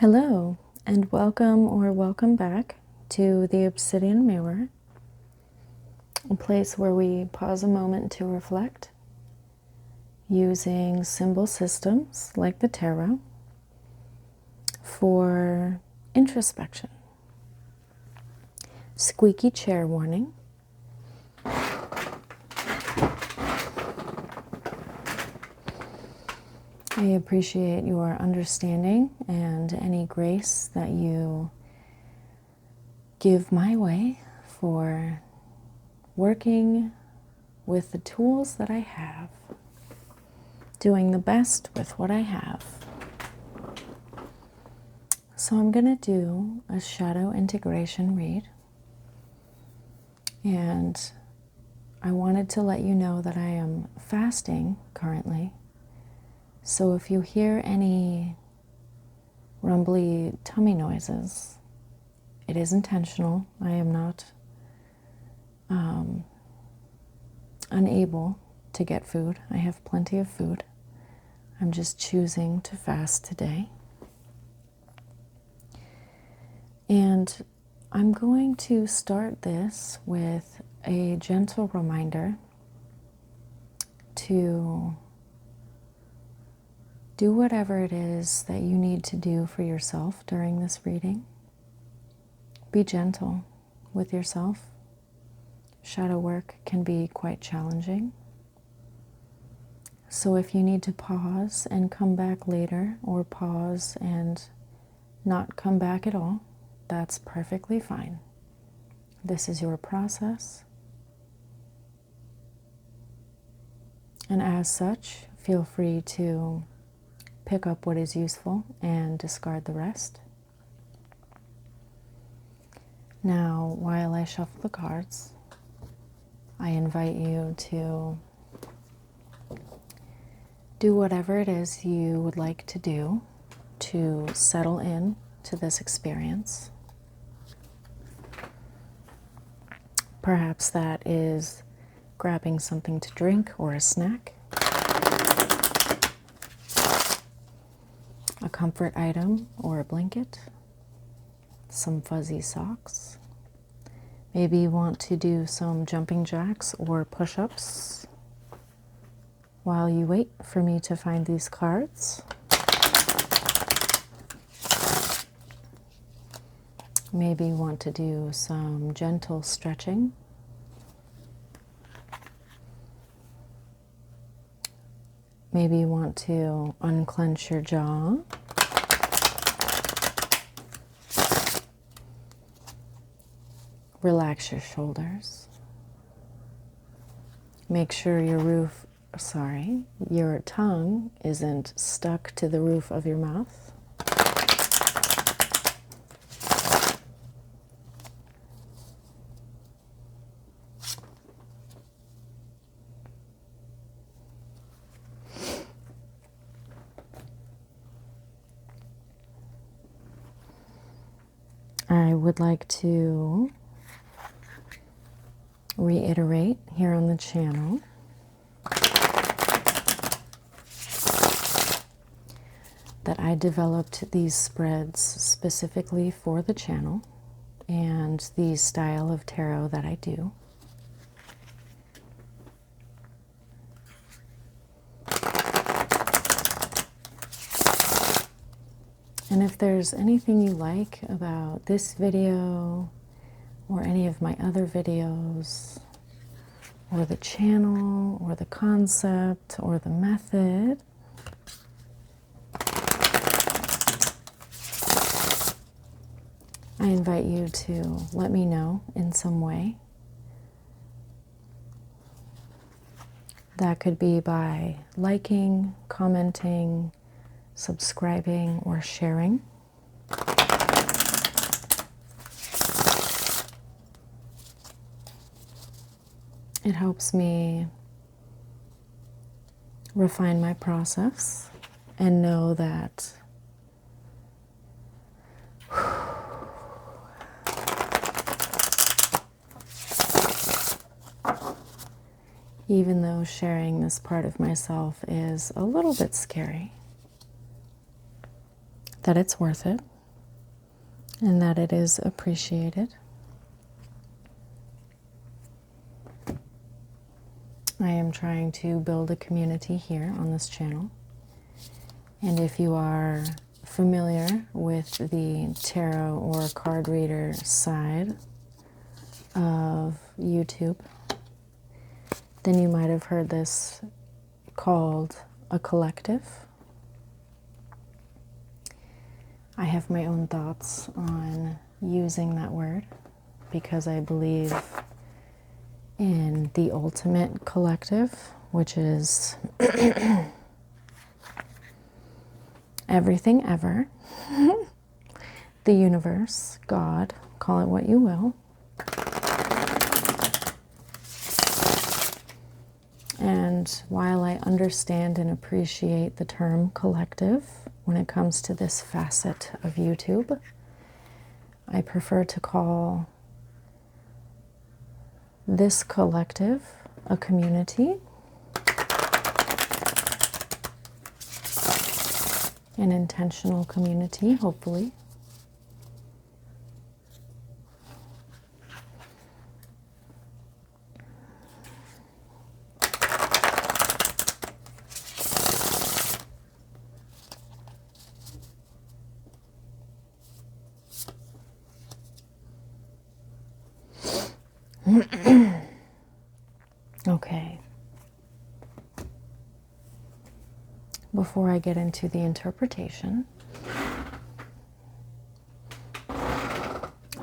Hello, and welcome back to the Obsidian Mirror, a place where we pause a moment to reflect using symbol systems like the tarot for introspection. Squeaky chair warning. I appreciate your understanding and any grace that you give my way for working with the tools that I have, doing the best with what I have. So I'm going to do a shadow integration read, and I wanted to let you know that I am fasting currently. So if you hear any rumbly tummy noises, it is intentional. I am not unable to get food. I have plenty of food. I'm just choosing to fast today. And I'm going to start this with a gentle reminder to do whatever it is that you need to do for yourself during this reading. Be gentle with yourself. Shadow work can be quite challenging. So if you need to pause and come back later, or pause and not come back at all, that's perfectly fine. This is your process. And as such, feel free to pick up what is useful and discard the rest. Now, while I shuffle the cards, I invite you to do whatever it is you would like to do to settle in to this experience. Perhaps that is grabbing something to drink or a snack, a comfort item or a blanket, some fuzzy socks. Maybe you want to do some jumping jacks or push-ups while you wait for me to find these cards. Maybe you want to do some gentle stretching. Maybe you want to unclench your jaw. Relax your shoulders. Make sure your tongue isn't stuck to the roof of your mouth. I would like to reiterate here on the channel that I developed these spreads specifically for the channel and the style of tarot that I do. And if there's anything you like about this video or any of my other videos, or the channel, or the concept, or the method, I invite you to let me know in some way. That could be by liking, commenting, subscribing, or sharing. It helps me refine my process and know that even though sharing this part of myself is a little bit scary, that it's worth it and that it is appreciated. I am trying to build a community here on this channel. And if you are familiar with the tarot or card reader side of YouTube, then you might have heard this called a collective. I have my own thoughts on using that word because I believe in the ultimate collective, which is everything ever, the universe, God, call it what you will. And while I understand and appreciate the term collective when it comes to this facet of YouTube, I prefer to call this collective a community, an intentional community, hopefully. Okay. Before I get into the interpretation,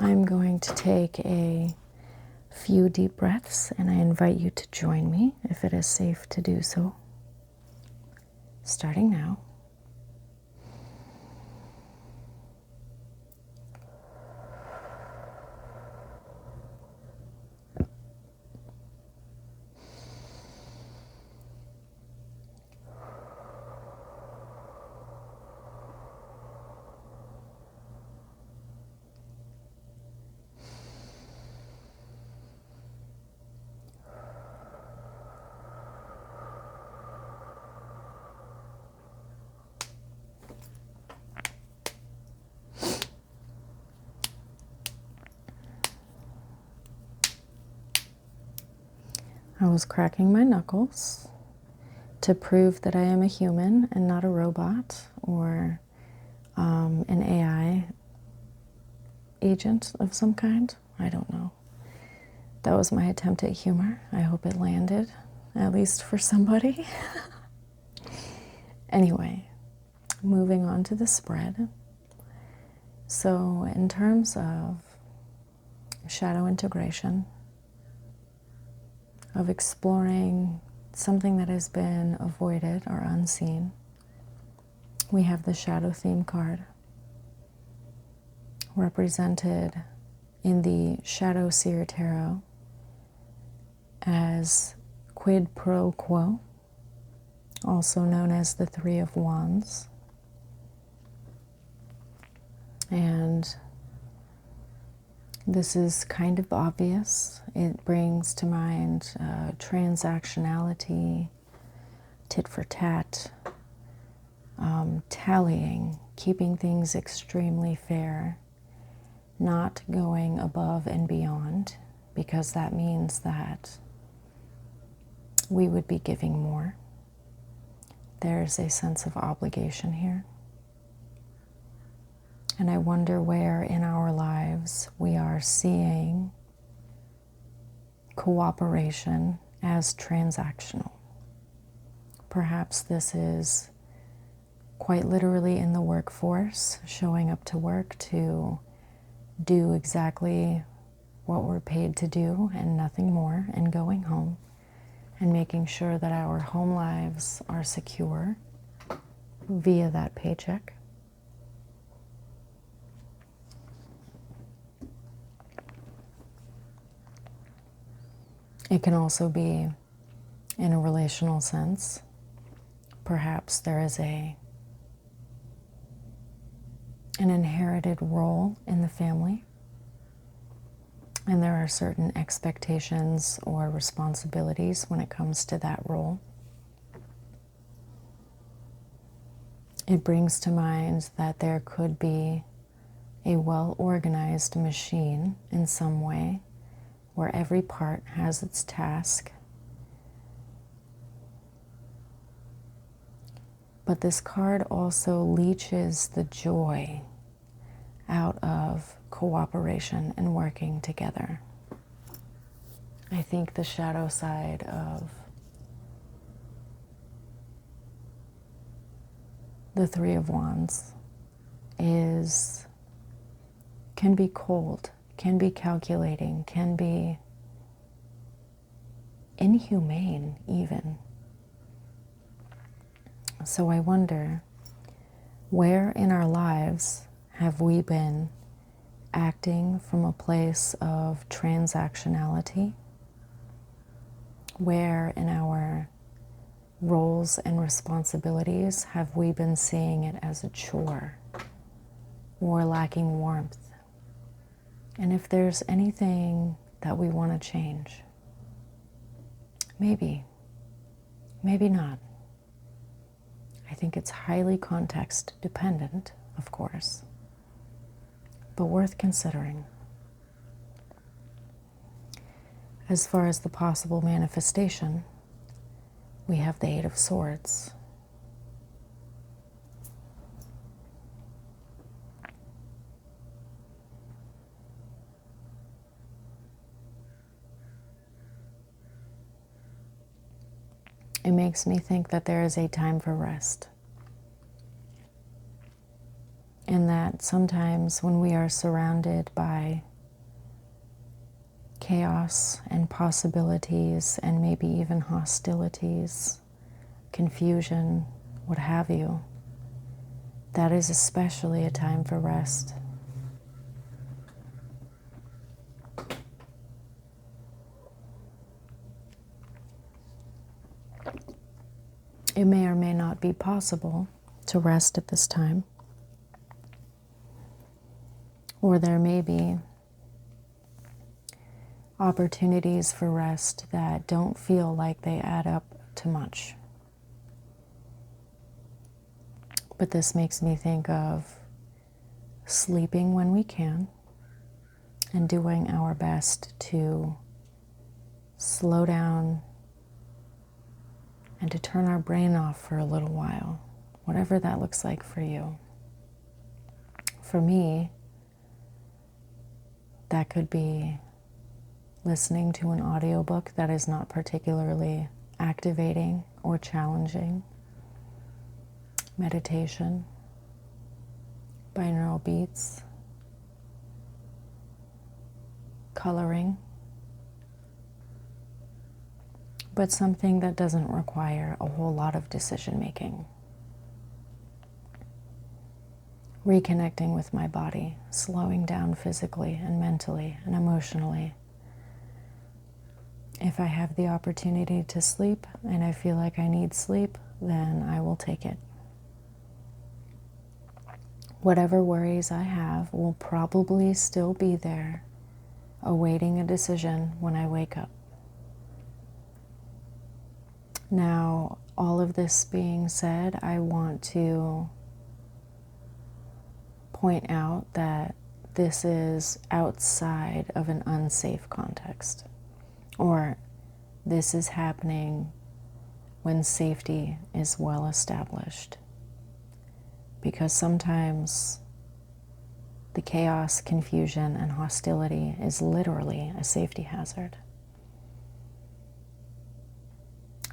I'm going to take a few deep breaths, and I invite you to join me if it is safe to do so. Starting now. I was cracking my knuckles to prove that I am a human and not a robot or an AI agent of some kind. I don't know. That was my attempt at humor. I hope it landed, at least for somebody. Anyway, moving on to the spread. So in terms of shadow integration, of exploring something that has been avoided or unseen, we have the shadow theme card represented in the Shadow Seer Tarot as quid pro quo, also known as the Three of Wands. And this is kind of obvious. It brings to mind transactionality, tit for tat, tallying, keeping things extremely fair, not going above and beyond, because that means that we would be giving more. There's a sense of obligation here. And I wonder where in our lives we are seeing cooperation as transactional. Perhaps this is quite literally in the workforce, showing up to work to do exactly what we're paid to do and nothing more, and going home and making sure that our home lives are secure via that paycheck. It can also be in a relational sense. Perhaps there is an inherited role in the family, and there are certain expectations or responsibilities when it comes to that role. it brings to mind that there could be a well-organized machine in some way where every part has its task. But this card also leaches the joy out of cooperation and working together. I think the shadow side of the Three of Wands can be cold, can be calculating, can be inhumane even. So I wonder, where in our lives have we been acting from a place of transactionality? Where in our roles and responsibilities have we been seeing it as a chore or lacking warmth? And if there's anything that we want to change, maybe not. I think it's highly context dependent, of course, but worth considering. As far as the possible manifestation, we have the Eight of Swords. It makes me think that there is a time for rest. And that sometimes when we are surrounded by chaos and possibilities and maybe even hostilities, confusion, what have you, that is especially a time for rest. It may or may not be possible to rest at this time, or there may be opportunities for rest that don't feel like they add up to much. But this makes me think of sleeping when we can and doing our best to slow down and to turn our brain off for a little while, whatever that looks like for you. For me, that could be listening to an audiobook that is not particularly activating or challenging, meditation, binaural beats, coloring, but something that doesn't require a whole lot of decision making. Reconnecting with my body, slowing down physically and mentally and emotionally. If I have the opportunity to sleep and I feel like I need sleep, then I will take it. Whatever worries I have will probably still be there, awaiting a decision when I wake up. Now, all of this being said, I want to point out that this is outside of an unsafe context, or this is happening when safety is well established. Because sometimes the chaos, confusion, and hostility is literally a safety hazard.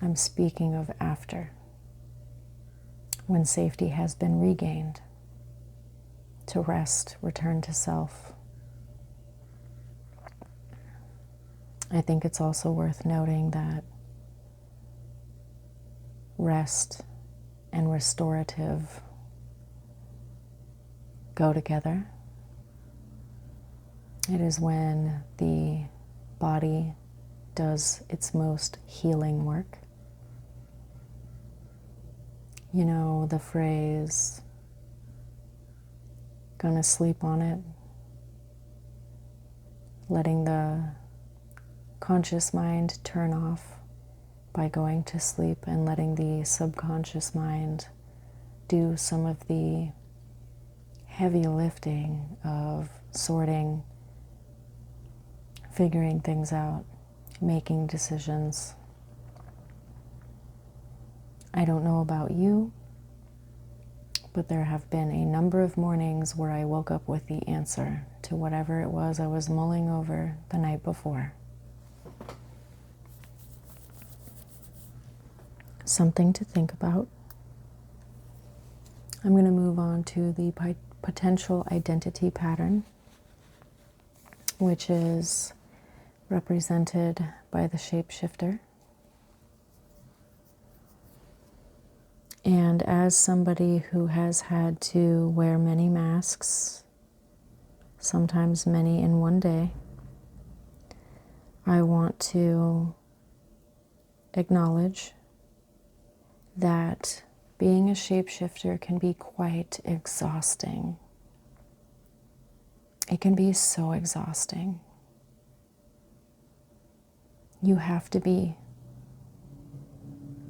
I'm speaking of after, when safety has been regained, to rest, return to self. I think it's also worth noting that rest and restorative go together. It is when the body does its most healing work. You know, the phrase, gonna sleep on it, letting the conscious mind turn off by going to sleep and letting the subconscious mind do some of the heavy lifting of sorting, figuring things out, making decisions. I don't know about you, but there have been a number of mornings where I woke up with the answer to whatever it was I was mulling over the night before. Something to think about. I'm going to move on to the potential identity pattern, which is represented by the shapeshifter. And as somebody who has had to wear many masks, sometimes many in one day, I want to acknowledge that being a shapeshifter can be quite exhausting. It can be so exhausting. You have to be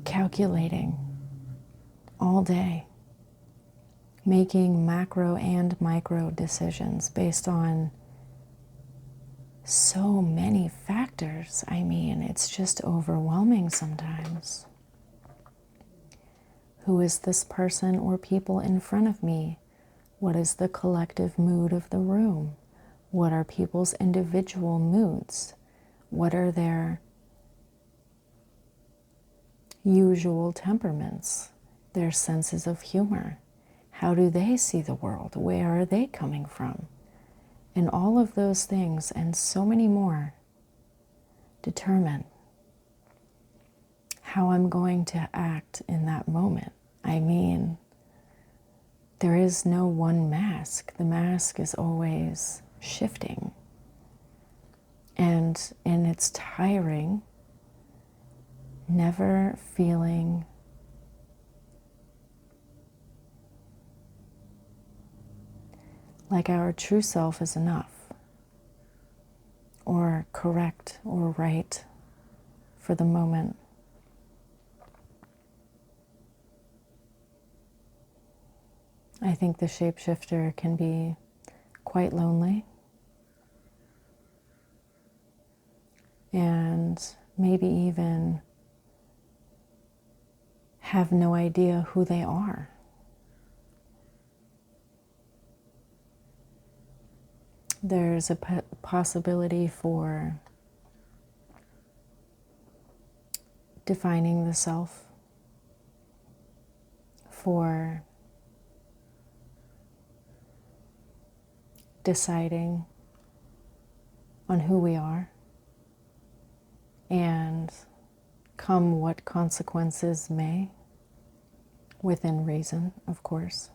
calculating all day, making macro and micro decisions based on so many factors. I mean, it's just overwhelming sometimes. Who is this person or people in front of me? What is the collective mood of the room? What are people's individual moods? What are their usual temperaments? Their senses of humor? How do they see the world? Where are they coming from? And all of those things and so many more determine how I'm going to act in that moment. I mean, there is no one mask. The mask is always shifting. And it's tiring, never feeling like our true self is enough, or correct or right for the moment. I think the shapeshifter can be quite lonely and maybe even have no idea who they are. There's a possibility for defining the self, for deciding on who we are, and come what consequences may, within reason, of course.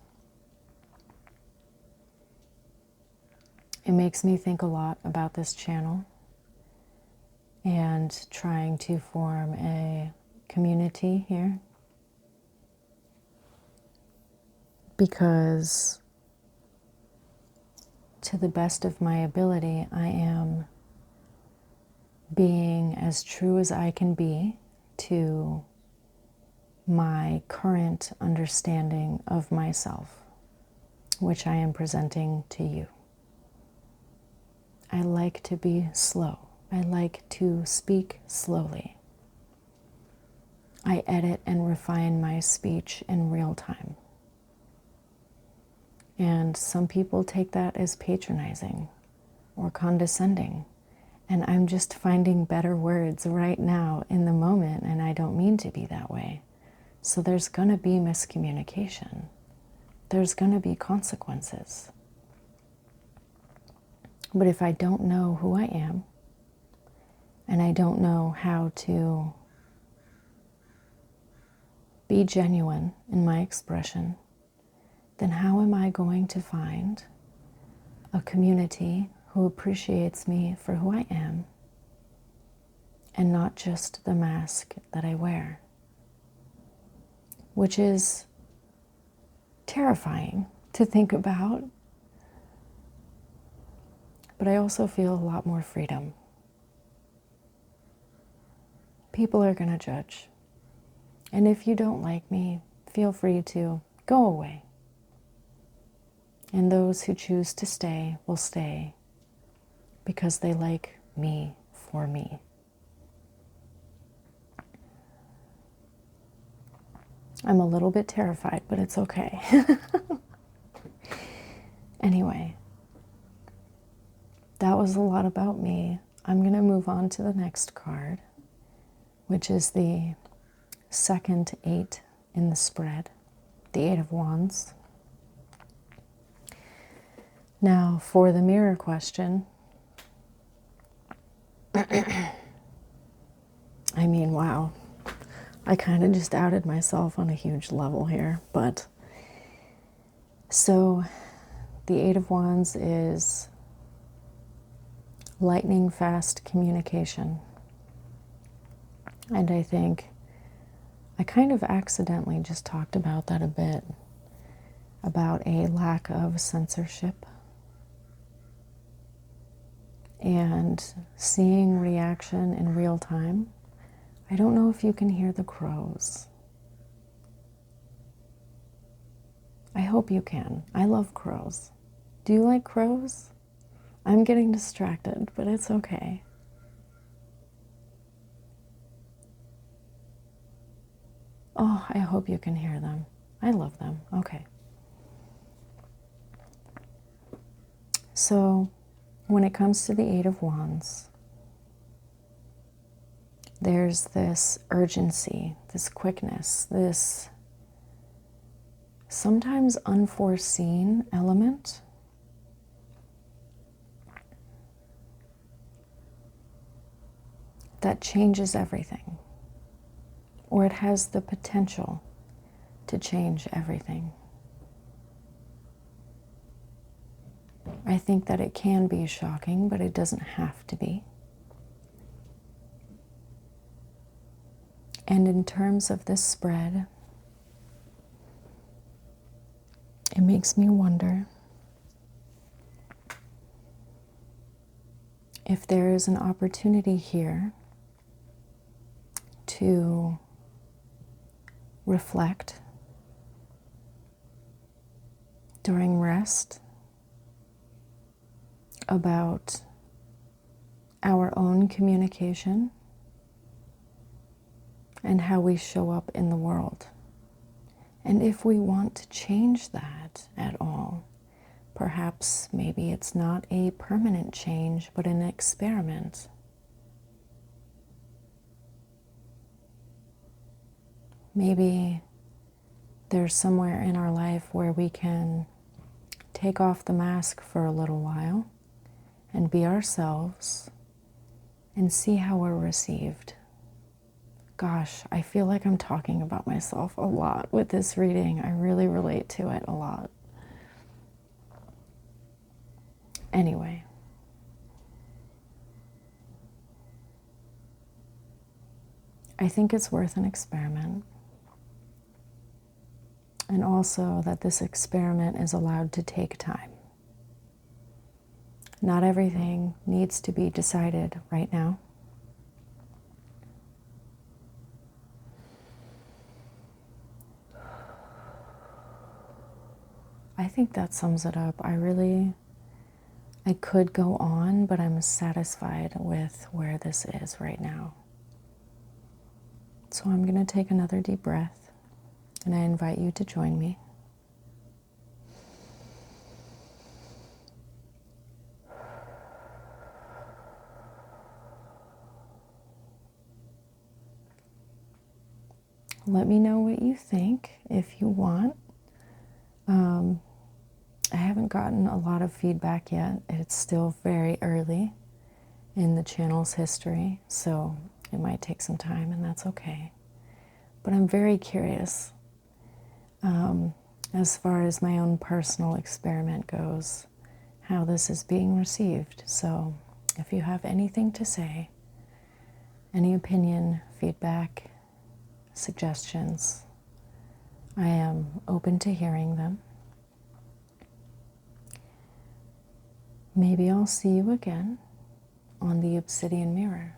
It makes me think a lot about this channel and trying to form a community here, because to the best of my ability, I am being as true as I can be to my current understanding of myself, which I am presenting to you. I like to be slow. I like to speak slowly. I edit and refine my speech in real time. And some people take that as patronizing or condescending. And I'm just finding better words right now in the moment, and I don't mean to be that way. So there's going to be miscommunication. There's going to be consequences. But if I don't know who I am, and I don't know how to be genuine in my expression, then how am I going to find a community who appreciates me for who I am and not just the mask that I wear? Which is terrifying to think about, but I also feel a lot more freedom. People are going to judge. And if you don't like me, feel free to go away. And those who choose to stay will stay because they like me for me. I'm a little bit terrified, but it's okay. Anyway, that was a lot about me. I'm going to move on to the next card, which is the second 8 in the spread, the 8 of Wands. Now, for the mirror question, I mean, wow. I kind of just outed myself on a huge level here, but so the 8 of Wands is lightning fast communication. And I think I kind of accidentally just talked about that a bit, about a lack of censorship and seeing reaction in real time. I don't know if you can hear the crows. I hope you can. I love crows. Do you like crows? I'm getting distracted, but it's okay. Oh, I hope you can hear them. I love them. Okay. So, when it comes to the 8 of Wands, there's this urgency, this quickness, this sometimes unforeseen element that changes everything, or it has the potential to change everything. I think that it can be shocking, but it doesn't have to be. And in terms of this spread, it makes me wonder if there is an opportunity here to reflect during rest about our own communication and how we show up in the world. And if we want to change that at all, perhaps maybe it's not a permanent change, but an experiment. Maybe there's somewhere in our life where we can take off the mask for a little while and be ourselves and see how we're received. Gosh, I feel like I'm talking about myself a lot with this reading. I really relate to it a lot. Anyway, I think it's worth an experiment. And also that this experiment is allowed to take time. Not everything needs to be decided right now. I think that sums it up. I could go on, but I'm satisfied with where this is right now. So I'm going to take another deep breath, and I invite you to join me. Let me know what you think if you want. I haven't gotten a lot of feedback yet. It's still very early in the channel's history, so it might take some time, and that's okay. But I'm very curious as far as my own personal experiment goes, how this is being received. So if you have anything to say, any opinion, feedback, suggestions, I am open to hearing them. Maybe I'll see you again on the Obsidian Mirror.